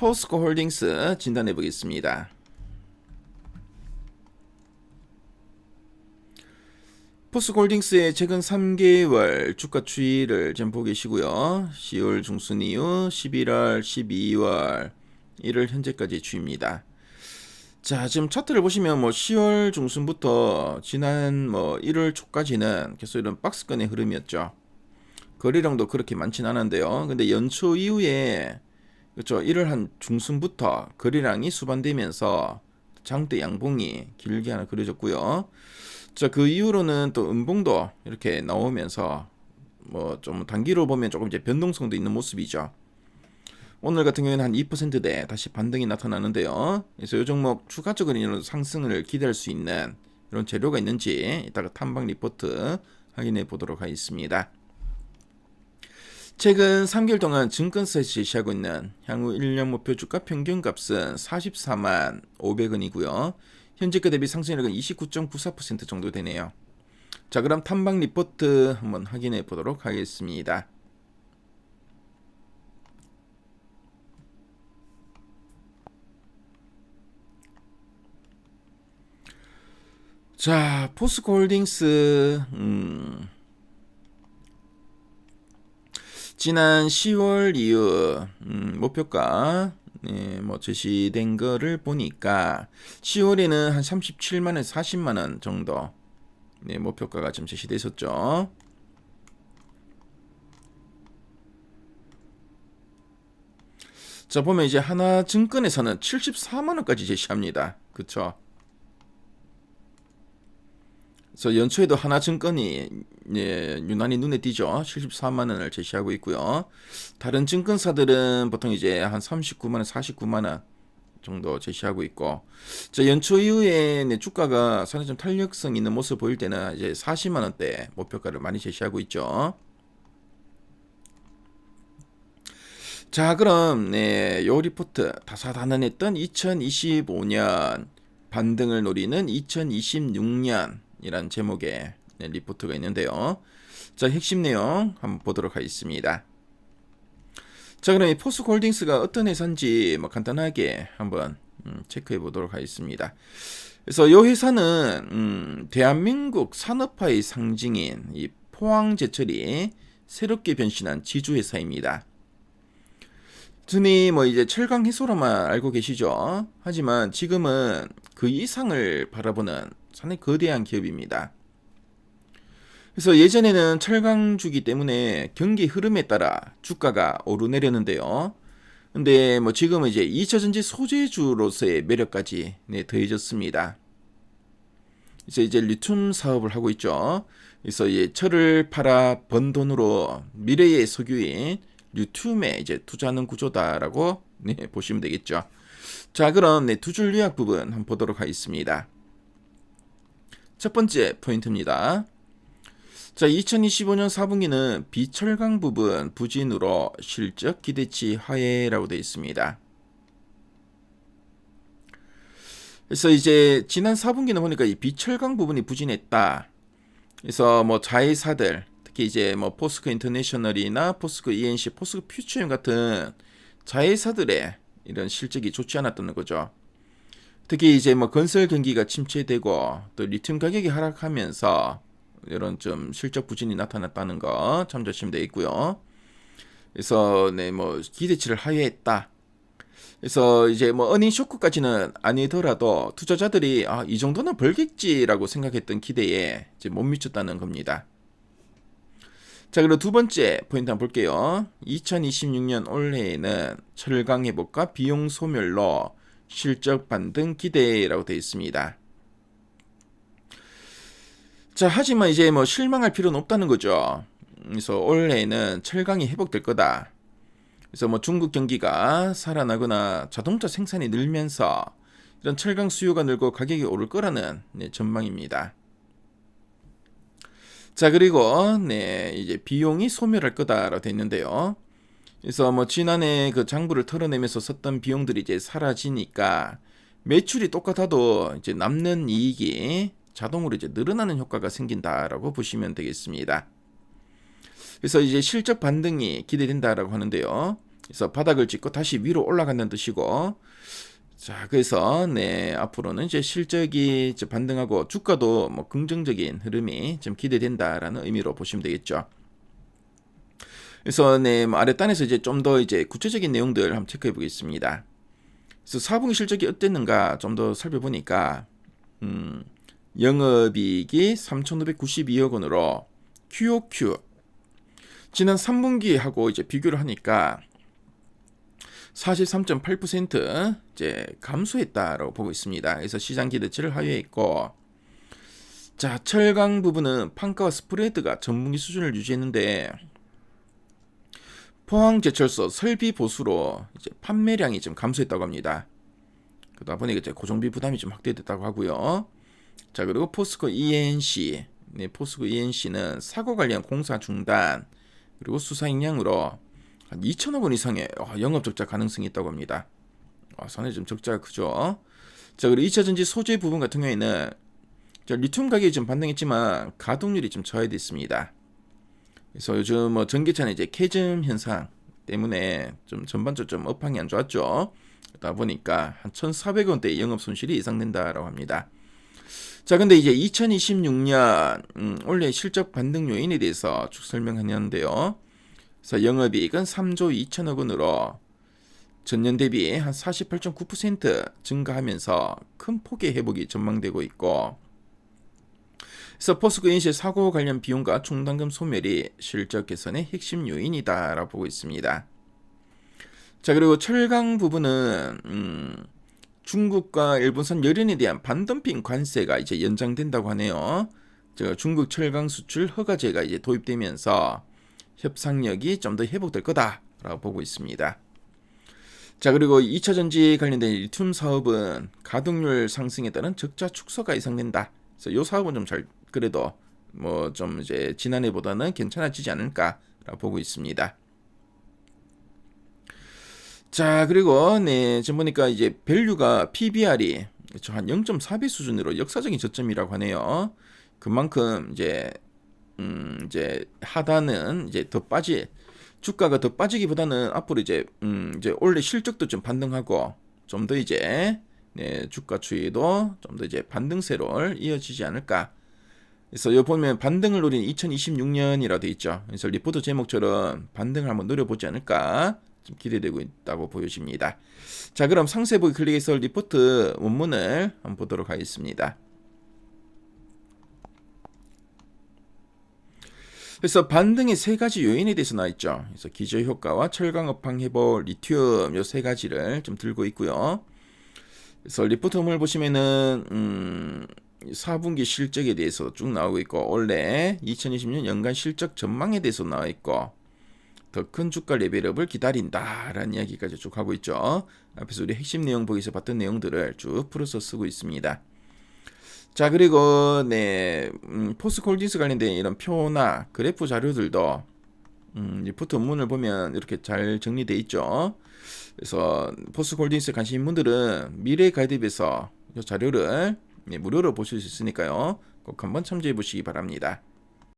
포스코 홀딩스 진단해 보겠습니다. 포스코 홀딩스의 최근 3개월 주가 추이를 좀 보고 계시고요. 10월 중순 이후 11월, 12월, 1월 현재까지 추이입니다. 자, 지금 차트를 보시면 10월 중순부터 지난 1월 초까지는 계속 이런 박스권의 흐름이었죠. 거래량도 그렇게 많진 않은데요. 근데 연초 이후에 그렇죠. 1월 한 중순부터 거래량이 수반되면서 장대 양봉이 길게 하나 그려졌고요. 자, 그 이후로는 또 음봉도 이렇게 나오면서 좀 단기로 보면 조금 이제 변동성도 있는 모습이죠. 오늘 같은 경우에는 한 2%대 다시 반등이 나타나는데요. 그래서 이 종목 추가적으로 이런 상승을 기대할 수 있는 이런 재료가 있는지 이따가 탐방 리포트 확인해 보도록 하겠습니다. 최근 3개월 동안 증권사에서 제시하고 있는 향후 1년 목표 주가 평균값은 44만 500원이고요. 현재가 대비 상승률은 29.94% 정도 되네요. 자, 그럼 탐방 리포트 한번 확인해 보도록 하겠습니다. 자, 포스코 홀딩스 지난 10월 이후 목표가 제시된 거를 보니까 10월에는 한 37만원, 40만원 정도 목표가가 좀 제시됐었죠. 자, 보면 이제 하나증권에서는 74만원까지 제시합니다. 그쵸? 그래서 연초에도 하나증권이 유난히 눈에 띄죠. 74만원을 제시하고 있고요. 다른 증권사들은 보통 이제 한 39만원, 49만원 정도 제시하고 있고, 자, 연초 이후에 주가가 상당히 좀 탄력성 있는 모습 보일 때는 이제 40만원대 목표가를 많이 제시하고 있죠. 자, 그럼 요 리포트 다사다난했던 2025년 반등을 노리는 2026년 이란 제목의 리포트가 있는데요. 자, 핵심 내용 한번 보도록 하겠습니다. 자, 그럼 이 포스코 홀딩스가 어떤 회사인지 간단하게 한번 체크해 보도록 하겠습니다. 그래서 이 회사는 대한민국 산업화의 상징인 이 포항제철이 새롭게 변신한 지주회사입니다. 흔히 이제 철강 해소로만 알고 계시죠. 하지만 지금은 그 이상을 바라보는 상당히 거대한 기업입니다. 그래서 예전에는 철강주기 때문에 경기 흐름에 따라 주가가 오르내렸는데요. 근데 지금은 이제 2차전지 소재주로서의 매력까지 더해졌습니다. 그래서 이제 리튬 사업을 하고 있죠. 그래서 철을 팔아 번 돈으로 미래의 석유인 리튬에 이제 투자하는 구조다라고 보시면 되겠죠. 자, 그럼 두 줄 요약 부분 한번 보도록 하겠습니다. 첫 번째 포인트입니다. 자, 2025년 4분기는 비철강 부분 부진으로 실적 기대치 하회라고 되어 있습니다. 그래서 이제 지난 4분기는 보니까 이 비철강 부분이 부진했다. 그래서 자회사들 특히 이제 포스코 인터내셔널이나 포스코 ENC, 포스코 퓨처엠 같은 자회사들의 이런 실적이 좋지 않았다는 거죠. 특히 이제 건설 경기가 침체되고 또 리튬 가격이 하락하면서 이런 좀 실적 부진이 나타났다는 거 참조하시면 되겠고요. 그래서 기대치를 하회했다. 그래서 이제 어닝 쇼크까지는 아니더라도 투자자들이 이 정도는 벌겠지라고 생각했던 기대에 이제 못 미쳤다는 겁니다. 자, 그리고 두 번째 포인트 한번 볼게요. 2026년 올해에는 철강 회복과 비용 소멸로 실적 반등 기대라고 되어 있습니다. 자, 하지만 이제 실망할 필요는 없다는 거죠. 그래서 올해는 철강이 회복될 거다. 그래서 중국 경기가 살아나거나 자동차 생산이 늘면서 이런 철강 수요가 늘고 가격이 오를 거라는 전망입니다. 자, 그리고 이제 비용이 소멸할 거다라고 되어 있는데요. 그래서 지난해 그 장부를 털어내면서 썼던 비용들이 이제 사라지니까 매출이 똑같아도 이제 남는 이익이 자동으로 이제 늘어나는 효과가 생긴다라고 보시면 되겠습니다. 그래서 이제 실적 반등이 기대된다라고 하는데요. 그래서 바닥을 찍고 다시 위로 올라간다는 뜻이고, 자, 그래서 네, 앞으로는 이제 실적이 이제 반등하고 주가도 뭐 긍정적인 흐름이 좀 기대된다라는 의미로 보시면 되겠죠. 그래서 네, 뭐 아랫단에서 이제 좀 더 이제 구체적인 내용들 한번 체크해 보겠습니다. 그래서 4분기 실적이 어땠는가 좀 더 살펴보니까 영업이익이 3,592억 원으로 QOQ 지난 3분기하고 이제 비교를 하니까 43.8% 이제 감소했다라고 보고 있습니다. 그래서 시장 기대치를 하회했고, 자, 철강 부분은 판가와 스프레드가 전분기 수준을 유지했는데 포항제철소 설비 보수로 이제 판매량이 좀 감소했다고 합니다. 그러다 보니까 이제 고정비 부담이 좀 확대됐다고 하고요. 자, 그리고 포스코 E&C, 네, 포스코 E&C는 사고 관련 공사 중단 그리고 수사 ing량으로 한 2천억 원 이상의 영업 적자 가능성이 있다고 합니다. 상당히 좀 적자가 크죠. 자, 그리고 2차전지 소재 부분 같은 경우에는 리튬 가격이 좀 반등했지만 가동률이 좀 저하돼 있습니다. 그래서 요즘 뭐 전기차는 이제 캐즘 현상 때문에 좀 전반적으로 좀 업황이 안 좋았죠. 그러다 보니까 한 1,400원대 영업 손실이 예상된다라고 합니다. 자, 근데 이제 2026년 올해 실적 반등 요인에 대해서 쭉 설명하는데요. 그래서 영업이익은 3조 2천억 원으로 전년 대비 한 48.9% 증가하면서 큰 폭의 회복이 전망되고 있고, 그래서 포스코 E&C의 사고 관련 비용과 충당금 소멸이 실적 개선의 핵심 요인이다라고 보고 있습니다. 자, 그리고 철강 부분은 중국과 일본산 열연에 대한 반덤핑 관세가 이제 연장된다고 하네요. 중국 철강 수출 허가제가 이제 도입되면서 협상력이 좀 더 회복될 거다라고 보고 있습니다. 자, 그리고 2차 전지 관련된 리튬 사업은 가동률 상승에 따른 적자 축소가 예상된다. 그래서 이 사업은 좀 잘 그래도 뭐 좀 이제 지난해보다는 괜찮아지지 않을까라고 보고 있습니다. 자, 그리고 네, 지금 보니까 이제 밸류가 PBR이 한 0.4배 수준으로 역사적인 저점이라고 하네요. 그만큼 이제 하단은 이제 더 주가가 더 빠지기보다는 앞으로 이제 올해 실적도 좀 반등하고 좀 더 이제 네, 주가 추이도 좀 더 이제 반등세로 이어지지 않을까. 그래서 여기 보면 반등을 노린 2026년이라 돼 있죠. 그래서 리포트 제목처럼 반등을 한번 노려보지 않을까 좀 기대되고 있다고 보여집니다. 자, 그럼 상세 보기 클릭해서 리포트 원문을 한번 보도록 하겠습니다. 그래서 반등의 세 가지 요인에 대해서 나와 있죠. 그래서 기저효과와 철강 업황 회복, 리튬 요 세 가지를 좀 들고 있고요. 그래서 리포트 원문을 보시면은 4분기 실적에 대해서 쭉 나오고 있고, 올해 2020년 연간 실적 전망에 대해서 나와 있고, 더 큰 주가 레벨업을 기다린다라는 이야기까지 쭉 하고 있죠. 앞에서 우리 핵심 내용 보기에서 봤던 내용들을 쭉 풀어서 쓰고 있습니다. 자, 그리고 네, 포스코홀딩스 관련된 이런 표나 그래프 자료들도 리포트 원문을 보면 이렇게 잘 정리되어 있죠. 그래서 포스코홀딩스 관심 있는 분들은 미래 가이드앱에서 이 자료를 무료로 보실 수 있으니까요. 꼭 한번 참조해 보시기 바랍니다.